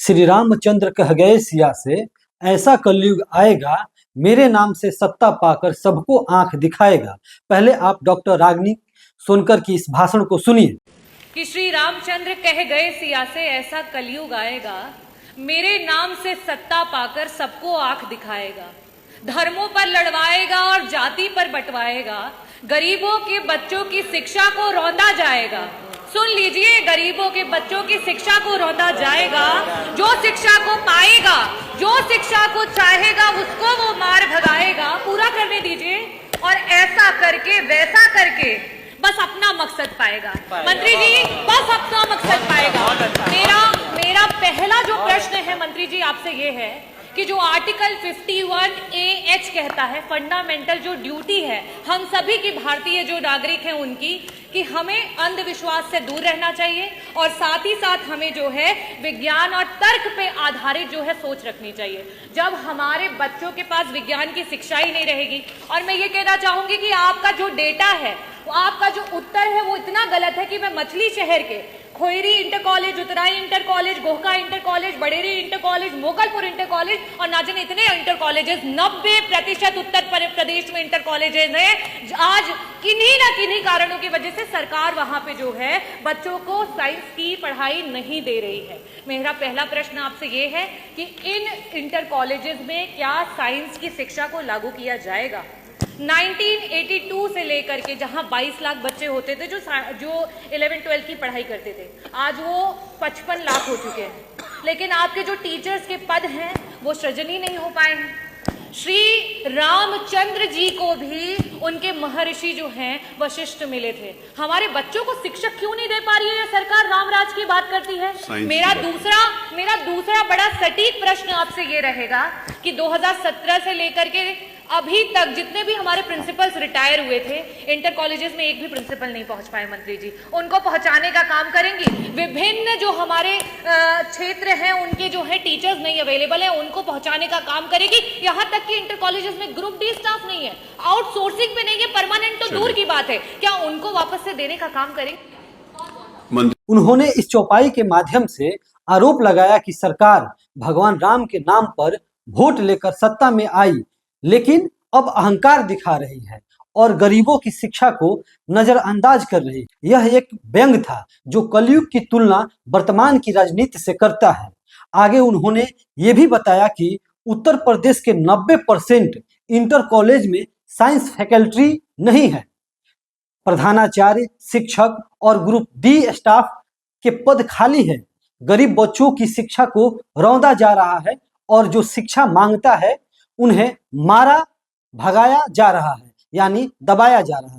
श्री रामचंद्र कह गए सिया से, ऐसा कलयुग आएगा, मेरे नाम से सत्ता पाकर सबको आंख दिखाएगा। पहले आप डॉक्टर रागिनी सोनकर की इस भाषण को सुनिए। कि श्री रामचंद्र कह गए सिया से, ऐसा कलयुग आएगा, मेरे नाम से सत्ता पाकर सबको आंख दिखाएगा। धर्मों पर लड़वाएगा और जाति पर बंटवाएगा। गरीबों के बच्चों की शिक्षा को रौंदा जाएगा। सुन लीजिए, गरीबों के बच्चों की शिक्षा को रौंदा जाएगा। जो शिक्षा को पाएगा, जो शिक्षा को चाहेगा, उसको वो मार भगाएगा। पूरा करने दीजिए। और ऐसा करके वैसा करके बस अपना मकसद पाएगा। मंत्री जी, बस अपना मकसद पाएगा। मेरा पहला जो प्रश्न है मंत्री जी आपसे ये है कि जो आर्टिकल 51AH कहता है, फंडामेंटल जो ड्यूटी है हम सभी की, भारतीय जो नागरिक हैं उनकी, कि हमें अंधविश्वास से दूर रहना चाहिए और साथ ही साथ हमें जो है विज्ञान और तर्क पे आधारित जो है सोच रखनी चाहिए। जब हमारे बच्चों के पास विज्ञान की शिक्षा ही नहीं रहेगी, और मैं ये कहना चाहूंगी कि आपका जो डेटा है, आपका जो उत्तर है वो इतना गलत है कि मैं मछली शहर के Khoyari inter college, Utrai inter college, Gohka inter college, Baderi inter college, Mogalpur inter college और ना जाने इतने इंटर कॉलेजेस, 90% उत्तर प्रदेश में इंटर कॉलेजेस हैं। आज किन्हीं ना किन्हीं कारणों की वजह से सरकार वहां पे जो है बच्चों को साइंस की पढ़ाई नहीं दे रही है। मेरा पहला प्रश्न आपसे ये है कि इन इंटर कॉलेजेस में क्या साइंस की शिक्षा को लागू किया जाएगा? 1982 से लेकर के जहां 22 लाख बच्चे होते थे जो 11-12 की पढ़ाई करते थे, आज वो 55 लाख हो चुके हैं। लेकिन आपके जो टीचर्स के पद हैं वो सृजन ही नहीं हो पाए हैं। श्री रामचंद्र जी को भी उनके महर्षि जो हैं वशिष्ठ मिले थे। हमारे बच्चों को शिक्षक क्यों नहीं दे पा रही है ये सरकार? रामराज की बात करती है। मेरा दूसरा बड़ा सटीक प्रश्न आपसे ये रहेगा कि 2017 से लेकर के अभी तक जितने भी हमारे प्रिंसिपल्स रिटायर हुए थे, इंटर कॉलेजेस में एक भी प्रिंसिपल नहीं पहुंच पाए। मंत्री जी, उनको पहुंचाने का काम करेंगी। विभिन्न जो हमारे क्षेत्र हैं उनके जो है टीचर्स नहीं अवेलेबल है, उनको पहुंचाने का काम करेगी। यहां तक कि इंटर कॉलेजेस में ग्रुप डी स्टाफ नहीं है, आउटसोर्सिंग पे नहीं है, परमानेंट तो दूर की बात है। क्या उनको वापस से देने का काम करेंगे? उन्होंने इस चौपाई के माध्यम से आरोप लगाया कि सरकार भगवान राम के नाम पर वोट लेकर सत्ता में आई, लेकिन अब अहंकार दिखा रही है और गरीबों की शिक्षा को नजरअंदाज कर रही है। यह एक व्यंग था जो कलयुग की तुलना वर्तमान की राजनीति से करता है। आगे उन्होंने ये भी बताया कि उत्तर प्रदेश के 90% इंटर कॉलेज में साइंस फैकल्टी नहीं है। प्रधानाचार्य, शिक्षक और ग्रुप डी स्टाफ के पद खाली है। गरीब बच्चों की शिक्षा को रौंदा जा रहा है और जो शिक्षा मांगता है उन्हें मारा भगाया जा रहा है, यानी दबाया जा रहा है।